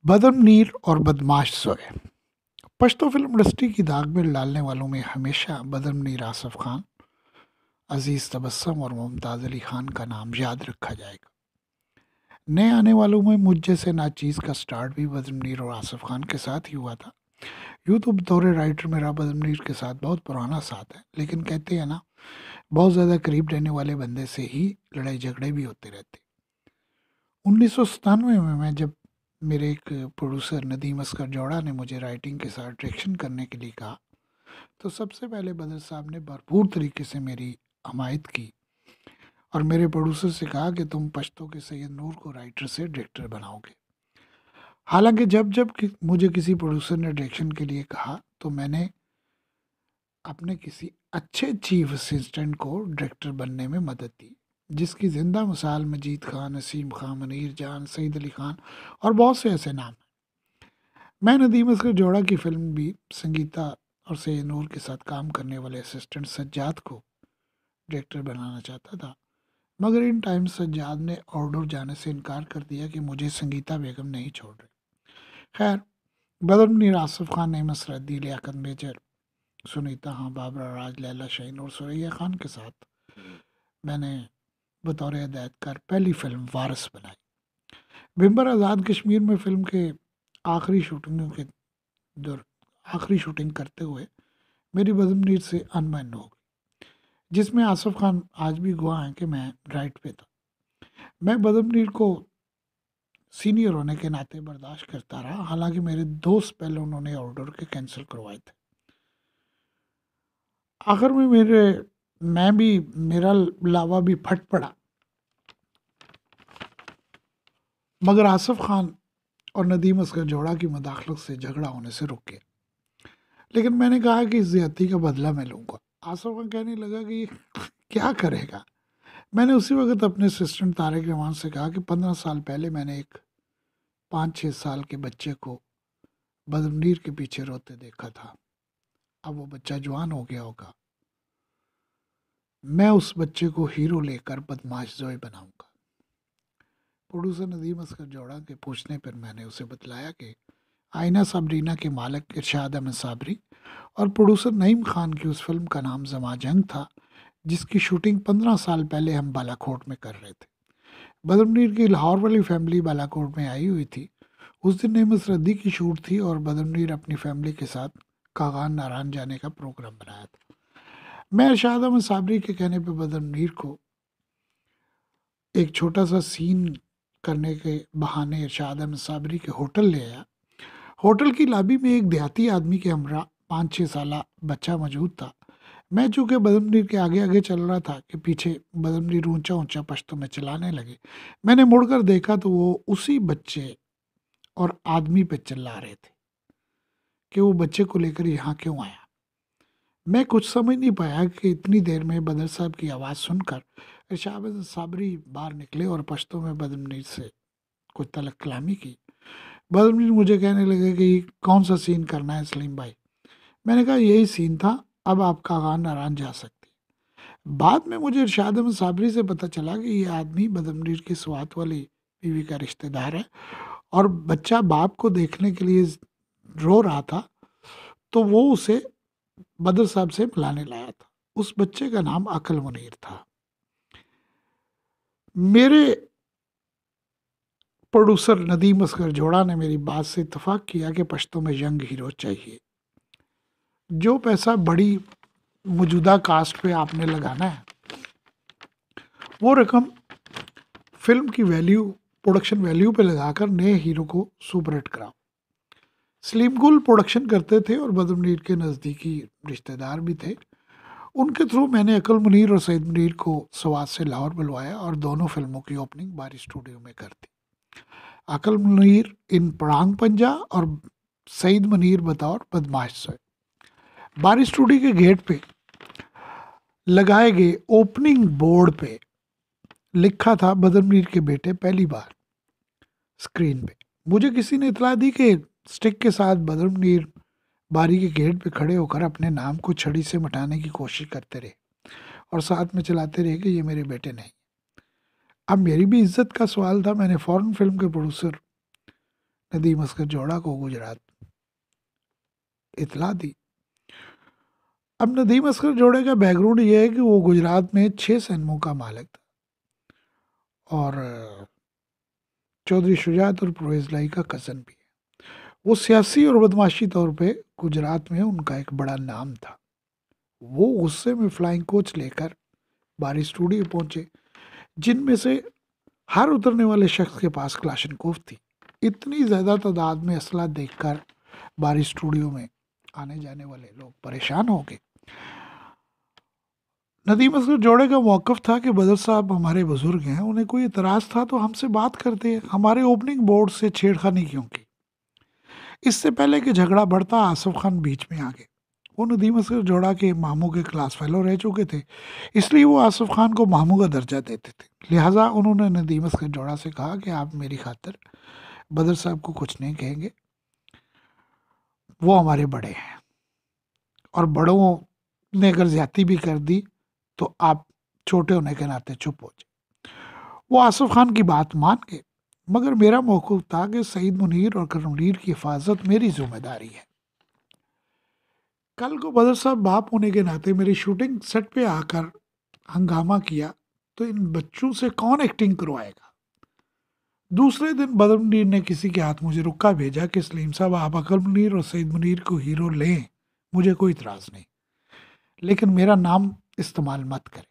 बदमनीर और बदमाश सोए। पश्तो फिल्म इंडस्ट्री की दाग में डालने वालों में हमेशा बदमनीर आसफ खान, अजीज तबस्सुम और मुमताज़ अली खान का नाम याद रखा जाएगा। नए आने वालों में मुझ जैसे नाचीज़ का स्टार्ट भी बदमनीर और आसफ खान के साथ ही हुआ था। यूँ तो बतौर राइटर मेरा बदमनीर के साथ बहुत पुराना साथ है, लेकिन कहते हैं ना, बहुत ज़्यादा करीब रहने वाले बंदे से ही लड़ाई झगड़े भी होते रहते। 1997 में जब मेरे एक प्रोड्यूसर नदीम असगर जौड़ा ने मुझे राइटिंग के साथ डायरेक्शन करने के लिए कहा, तो सबसे पहले बदर साहब ने भरपूर तरीके से मेरी हमायत की और मेरे प्रोड्यूसर से कहा कि तुम पश्तो के सैयद नूर को राइटर से डायरेक्टर बनाओगे। हालांकि जब जब मुझे किसी प्रोड्यूसर ने डायरेक्शन के लिए कहा, तो मैंने अपने किसी अच्छे चीफ असिस्टेंट को डायरेक्टर बनने में मदद दी, जिसकी जिंदा मिसाल मजीद खान, नसीम खान, मनीर जान, सईद अली खान और बहुत से ऐसे नाम हैं। मैं नदीम असगर जोड़ा की फिल्म भी संगीता और सैयद नूर के साथ काम करने वाले असिस्टेंट सज्जाद को डायरेक्टर बनाना चाहता था, मगर इन टाइम सज्जाद ने ऑर्डर जाने से इनकार कर दिया कि मुझे संगीता बेगम नहीं छोड़ रहे। खैर, बदर आसिफ खान, नईम असरद्दी, लियाकत मेजर, सुनीता हाँ, बाबरा राज, लैला शाहीन और सुरैया खान के साथ मैंने बतौर हदायतकार पहली फिल्म वारिस बनाई। बिम्बर आज़ाद कश्मीर में फिल्म के आखिरी शूटिंगों के दौर आखिरी शूटिंग करते हुए मेरी बदमनीर से अनबन हो गई, जिसमें आसिफ खान आज भी गवाह हैं कि मैं राइट पे था। मैं बदमनीर को सीनियर होने के नाते बर्दाश्त करता रहा, हालांकि मेरे दोस्त पहले उन्होंने ऑर्डर के कैंसिल करवाए थे। आखिर में मेरा लावा भी फट पड़ा, मगर आसिफ खान और नदीम असगर जोड़ा की मदाखलत से झगड़ा होने से रुक गया। लेकिन मैंने कहा कि इस ज्यादती का बदला मैं लूंगा। आसिफ खान कहने लगा कि ये क्या करेगा। मैंने उसी वक्त अपने असिस्टेंट तारिक रहमान से कहा कि 15 साल पहले मैंने एक 5-6 साल के बच्चे को बदमनीर के पीछे रोते देखा था। अब वो बच्चा जवान हो गया होगा, मैं उस बच्चे को हीरो लेकर बदमाश जोई बनाऊंगा। प्रोड्यूसर नदीम असगर जोड़ा के पूछने पर मैंने उसे बतलाया कि आईना सबरीना के मालिक इरशाद अहमद साबरी और प्रोड्यूसर नईम खान की उस फिल्म का नाम जमा जंग था, जिसकी शूटिंग 15 साल पहले हम बालाकोट में कर रहे थे। बदमनीर की लाहौर वाली फैमिली बालाकोट में आई हुई थी। उस दिन नईम असरद्दी की शूट थी और बदमनीर अपनी फैमिली के साथ कागान नारायण जाने का प्रोग्राम बनाया था। मैं इरशाद अहमद साबरी के कहने पर बदमनीर को एक छोटा सा सीन करने के बहाने इरशाद अहमद साबरी के होटल ले आया। होटल की लॉबी में एक देहाती आदमी के हमरा 5-6 साल बच्चा मौजूद था। मैं चूंकि बदमनीर के आगे आगे चल रहा था कि पीछे बदमनीर ऊंचा ऊंचा पश्तो में चलाने लगे। मैंने मुड़कर देखा तो वो उसी बच्चे और आदमी पे चिल्ला रहे थे कि वो बच्चे को लेकर यहाँ क्यों आया। मैं कुछ समझ नहीं पाया कि इतनी देर में बदर साहब की आवाज़ सुनकर इरशाद साबरी बाहर निकले और पश्तो में बदमनीर से कुछ तलक कलामी की। बदमनीर मुझे कहने लगे कि कौन सा सीन करना है सलीम भाई। मैंने कहा यही सीन था, अब आप कागान नारायण जा सकती। बाद में मुझे इरशाद अहमद साबरी से पता चला कि ये आदमी बदमनीर की स्वात वाली बीवी का रिश्तेदार है और बच्चा बाप को देखने के लिए रो रहा था, तो वो उसे बदर साहब से मिलाने लाया था। उस बच्चे का नाम अकल मुनीर था। मेरे प्रोड्यूसर नदीम असगर जोड़ा ने मेरी बात से इत्तेफाक किया कि पश्तो में यंग हीरो चाहिए। जो पैसा बड़ी मौजूदा कास्ट पे आपने लगाना है, वो रकम फिल्म की वैल्यू, प्रोडक्शन वैल्यू पे लगाकर नए हीरो को सुपर हिट कराओ। सलीम गुल प्रोडक्शन करते थे और बदमनीर के नज़दीकी रिश्तेदार भी थे। उनके थ्रू मैंने अकल मुनीर और सईद मुनीर को सवात से लाहौर बुलवाया और दोनों फिल्मों की ओपनिंग बारी स्टूडियो में कर दी। अकल मुनीर इन परांग पंजा और सईद मुनीर बतौर बदमाश से बारी स्टूडियो के गेट पे लगाए गए ओपनिंग बोर्ड पे लिखा था बदमनीर के बेटे पहली बार स्क्रीन पे। मुझे किसी ने इतला दी कि स्टिक के साथ बदमनीर बारी के गेट पे खड़े होकर अपने नाम को छड़ी से मिटाने की कोशिश करते रहे और साथ में चलाते रहे कि ये मेरे बेटे नहीं। अब मेरी भी इज्जत का सवाल था। मैंने फौरन फिल्म के प्रोड्यूसर नदीम असगर जोड़ा को गुजरात इतला दी। अब नदीम असगर जोड़े का बैकग्राउंड ये है कि वो गुजरात में 6 सिनेमों का मालिक था और चौधरी शुजात और परवेज लाई का कज़न भी है। वो सियासी और बदमाशी तौर पे गुजरात में उनका एक बड़ा नाम था। वो गुस्से में फ्लाइंग कोच लेकर बारी स्टूडियो पहुंचे, जिनमें से हर उतरने वाले शख्स के पास क्लाशनकोव थी। इतनी ज़्यादा तादाद में असला देखकर बारी स्टूडियो में आने जाने वाले लोग परेशान हो गए। नदीम असगर जोड़े का मौक़िफ़ था कि बदर साहब हमारे बुज़ुर्ग हैं, उन्हें कोई इतराज़ था तो हमसे बात करते, हमारे ओपनिंग बोर्ड से छेड़खानी क्यों की। इससे पहले कि झगड़ा बढ़ता, आसिफ खान बीच में आ गए। वो नदीम असगर जोड़ा के मामू के क्लास फेलो रह चुके थे, इसलिए वो आसिफ खान को मामू का दर्जा देते थे। लिहाजा उन्होंने नदीम असगर जोड़ा से कहा कि आप मेरी खातिर बदर साहब को कुछ नहीं कहेंगे, वो हमारे बड़े हैं और बड़ों ने अगर ज्यादती भी कर दी तो आप छोटे होने के नाते चुप हो जाए। वो आसिफ खान की बात मान गए, मगर मेरा मौक़िफ़ था कि सईद मुनीर और करमलीर की हिफाजत मेरी जिम्मेदारी है। कल को बदर साहब बाप होने के नाते मेरी शूटिंग सेट पे आकर हंगामा किया तो इन बच्चों से कौन एक्टिंग करवाएगा। दूसरे दिन बदर मुनीर ने किसी के हाथ मुझे रुक्का भेजा कि सलीम साहब आप अकल मुनीर और सईद मुनीर को हीरो लें, मुझे कोई इतराज़ नहीं, लेकिन मेरा नाम इस्तेमाल मत करें।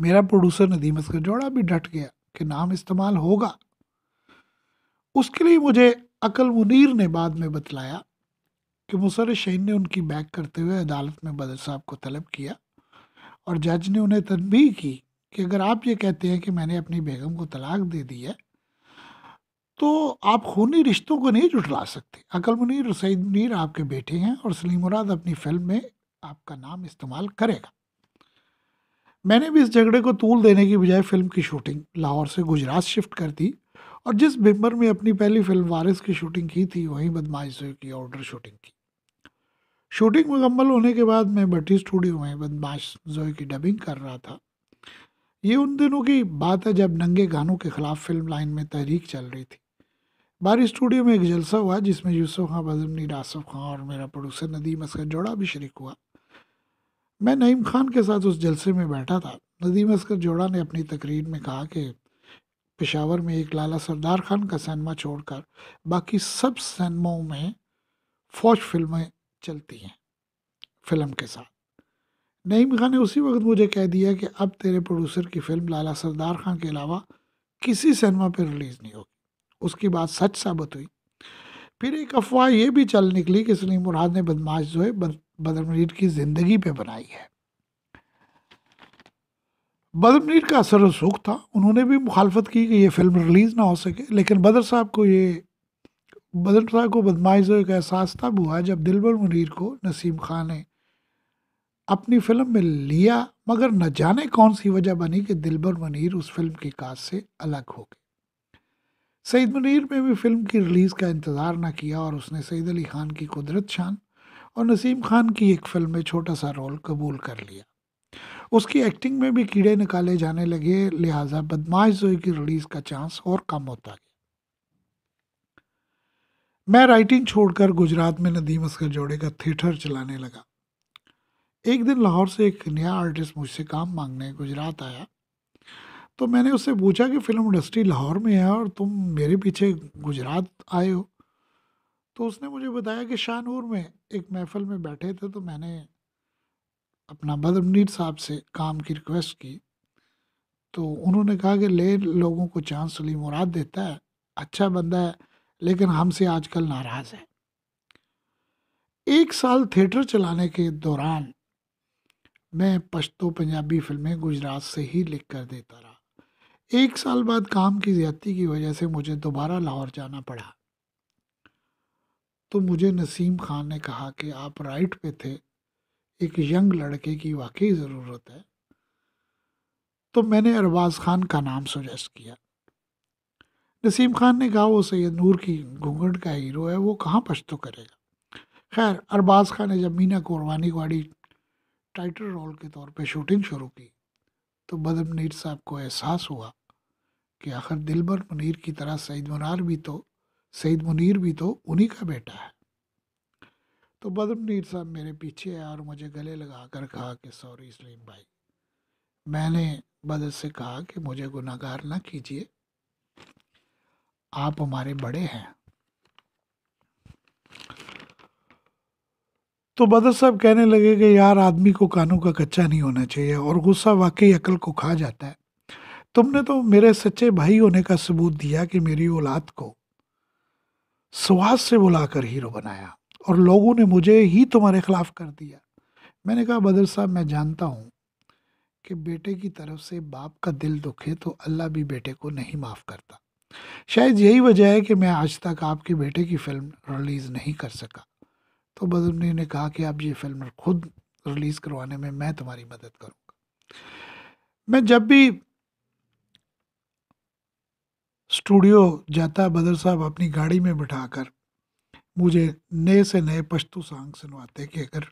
मेरा प्रोड्यूसर नदीम असगर जोड़ा भी डट गया कि नाम इस्तेमाल होगा। उसके लिए मुझे अकल मुनीर ने बाद में बतलाया कि मुसर शहीन ने उनकी बैक करते हुए अदालत में बदर साहब को तलब किया और जज ने उन्हें तनबीह की कि अगर आप ये कहते हैं कि मैंने अपनी बेगम को तलाक दे दी है तो आप खूनी रिश्तों को नहीं जुटला सकते। अकल मुनीर और सईद मुनीर आपके बेटे हैं और सलीम मुराद अपनी फिल्म में आपका नाम इस्तेमाल करेगा। मैंने भी इस झगड़े को तूल देने की बजाय फिल्म की शूटिंग लाहौर से गुजरात शिफ्ट कर दी और जिस बिम्बर में अपनी पहली फिल्म वारिस की शूटिंग की थी वहीं बदमाश जोई की आउटडोर शूटिंग की। शूटिंग मुकम्मल होने के बाद मैं भट्टी स्टूडियो में बदमाश जोई की डबिंग कर रहा था। ये उन दिनों की बात है जब नंगे गानों के खिलाफ फिल्म लाइन में तहरीक चल रही थी। बारी स्टूडियो में एक जलसा हुआ जिसमें यूसुफ खां, बदर मुनीर, आसिफ खां और मेरा प्रोड्यूसर नदीम असगर जोड़ा भी शरीक हुआ। मैं नईम खान के साथ उस जलसे में बैठा था। नदीम असगर जोड़ा ने अपनी तकरीर में कहा कि पेशावर में एक लाला सरदार खान का सिनेमा छोड़कर बाकी सब सिनेमाओं में फौज फिल्में चलती हैं फिल्म के साथ। नईम खान ने उसी वक्त मुझे कह दिया कि अब तेरे प्रोड्यूसर की फिल्म लाला सरदार खान के अलावा किसी सिनेमा पर रिलीज नहीं होगी। उसकी बात सच साबित हुई। फिर एक अफवाह ये भी चल निकली कि सलीम मुराद ने बदमाश जो है बदर मुनीर की जिंदगी पे बनाई है। बदर मुनीर का असर रसूख था, उन्होंने भी मुखालफत की कि ये फिल्म रिलीज ना हो सके, लेकिन बदर साहब को बदमाश जो का एहसास तब हुआ जब दिलबर मुनीर को नसीम खान ने अपनी फिल्म में लिया, मगर न जाने कौन सी वजह बनी कि दिलबर मुनीर उस फिल्म की कास्ट से अलग हो गए। सईद मुनीर ने भी फिल्म की रिलीज का इंतजार न किया और उसने सईद अली खान की कुदरत शान और नसीम खान की एक फिल्म में छोटा सा रोल कबूल कर लिया। उसकी एक्टिंग में भी कीड़े निकाले जाने लगे, लिहाजा बदमाश जोई की रिलीज का चांस और कम होता गया। मैं राइटिंग छोड़कर गुजरात में नदीम असगर जोड़े का थिएटर चलाने लगा। एक दिन लाहौर से एक नया आर्टिस्ट मुझसे काम मांगने गुजरात आया, तो मैंने उससे पूछा कि फिल्म इंडस्ट्री लाहौर में है और तुम मेरे पीछे गुजरात आए हो। तो उसने मुझे बताया कि शाहनूर में एक महफिल में बैठे थे तो मैंने अपना बदर मुनीर साहब से काम की रिक्वेस्ट की, तो उन्होंने कहा कि ले लोगों को चांस सलीम मुराद देता है, अच्छा बंदा है, लेकिन हमसे आजकल नाराज़ है। एक साल थिएटर चलाने के दौरान मैं पश्तो पंजाबी फिल्में गुजरात से ही लिख कर देता रहा। एक साल बाद काम की ज्यादती की वजह से मुझे दोबारा लाहौर जाना पड़ा, तो मुझे नसीम खान ने कहा कि आप राइट पे थे, एक यंग लड़के की वाकई ज़रूरत है। तो मैंने अरबाज खान का नाम सजेस्ट किया। नसीम खान ने कहा वो सैयद नूर की घूंघट का हीरो है, वो कहाँ पश्तो करेगा। खैर, अरबाज खान ने जब मीना कुरबानी वाली टाइटल रोल के तौर पे शूटिंग शुरू की तो बदर मुनीर साहब को एहसास हुआ कि आखिर दिलबर मुनीर की तरह सईद मुनार भी तो सईद मुनीर भी तो उन्हीं का बेटा है। तो बदर मुनीर साहब मेरे पीछे आए और मुझे गले लगा कर कहा कि सॉरी सलीम भाई। मैंने बदर से कहा कि मुझे गुनाहगार ना कीजिए, आप हमारे बड़े हैं। तो बदर साहब कहने लगे कि यार, आदमी को कानों का कच्चा नहीं होना चाहिए, और गुस्सा वाकई अकल को खा जाता है। तुमने तो मेरे सच्चे भाई होने का सबूत दिया कि मेरी औलाद को स्वाद से बुलाकर हीरो बनाया, और लोगों ने मुझे ही तुम्हारे खिलाफ कर दिया। मैंने कहा बदर साहब, मैं जानता हूँ कि बेटे की तरफ से बाप का दिल दुखे तो अल्लाह भी बेटे को नहीं माफ़ करता। शायद यही वजह है कि मैं आज तक आपके बेटे की फिल्म रिलीज़ नहीं कर सका। तो बदरनी ने कहा कि आप ये फिल्म खुद रिलीज़ करवाने में मैं तुम्हारी मदद करूँगा। मैं जब भी स्टूडियो जाता, बदर साहब अपनी गाड़ी में बिठाकर मुझे नए से नए पश्तो सॉन्ग सुनवाते कि अगर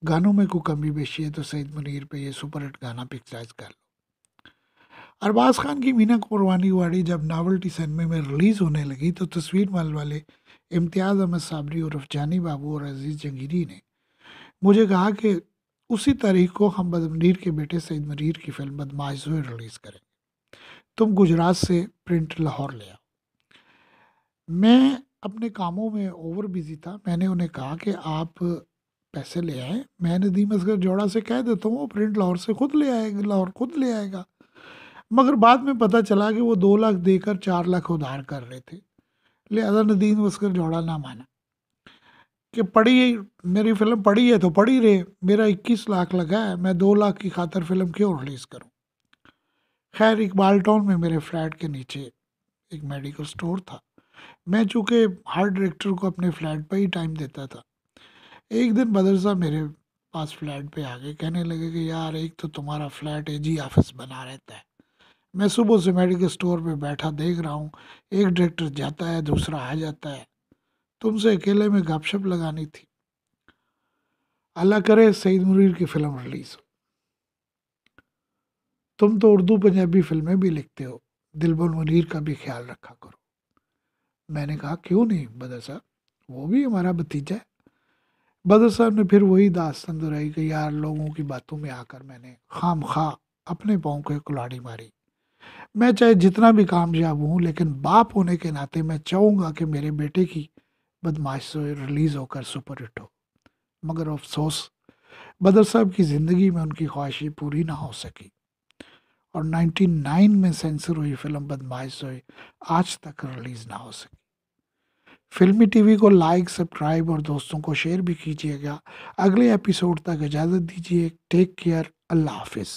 गानों में कोई कमी बेशी है तो सईद मुनीर पे ये सुपरहिट गाना पिक्चराइज कर लो। अरबाज खान की मीना कुरबानी वाड़ी जब नावल्टी सिनेमा में रिलीज़ होने लगी तो तस्वीर महल वाले इम्तियाज़ अहमद साबरी और रफजानी बाबू और अजीज़ जंगीरी ने मुझे कहा कि उसी तारीख को हम बदमनीर के बेटे सईद मुनीर की फिल्म बदमाश जोए रिलीज़ करें, तुम गुजरात से प्रिंट लाहौर ले आओ। मैं अपने कामों में ओवर बिजी था। मैंने उन्हें कहा कि आप पैसे ले आए, मैं नदीम असगर जोड़ा से कह देता हूँ वो प्रिंट लाहौर से खुद ले आएगा, लाहौर खुद ले आएगा। मगर बाद में पता चला कि वो 2 लाख देकर 4 लाख उधार कर रहे थे, लिहाजा नदीम असगर जोड़ा ना माना कि पढ़ी, मेरी फिल्म पढ़ी है तो पढ़ी रहे, मेरा 21 लाख लगा है, मैं 2 लाख की खातर फिल्म क्यों रिलीज़ करूँ। खैर, इकबाल टाउन में मेरे फ्लैट के नीचे एक मेडिकल स्टोर था। मैं चूँकि हर डायरेक्टर को अपने फ्लैट पर ही टाइम देता था, एक दिन बदर साहब मेरे पास फ्लैट पे आ गए, कहने लगे कि यार, एक तो तुम्हारा फ्लैट एजी ऑफिस बना रहता है, मैं सुबह से मेडिकल स्टोर पे बैठा देख रहा हूँ, एक डायरेक्टर जाता है दूसरा आ जाता है, तुमसे अकेले में गपशप लगानी थी। अल्लाह करे सईद मुनीर की फिल्म रिलीज हो। तुम तो उर्दू पंजाबी फिल्में भी लिखते हो, दिलबर मुनीर का भी ख्याल रखा करो। मैंने कहा क्यों नहीं बदर साहब, वो भी हमारा भतीजा है। बदर साहब ने फिर वही दास्तान दोहराई कि यार, लोगों की बातों में आकर मैंने खाम खा अपने पाँव को कुल्हाड़ी मारी। मैं चाहे जितना भी कामयाब हूँ, लेकिन बाप होने के नाते मैं चाहूँगा कि मेरे बेटे की बदमाश रिलीज़ होकर सुपर हिट हो। मगर अफसोस, बदर साहब की ज़िंदगी में उनकी ख्वाहिशें पूरी ना हो सकी, और 99 में सेंसर हुई फिल्म बदमाश आज तक रिलीज़ ना हो सकी। फिल्मी टीवी को लाइक, सब्सक्राइब और दोस्तों को शेयर भी कीजिएगा। अगले एपिसोड तक इजाज़त दीजिए। टेक केयर, अल्लाह हाफिज़।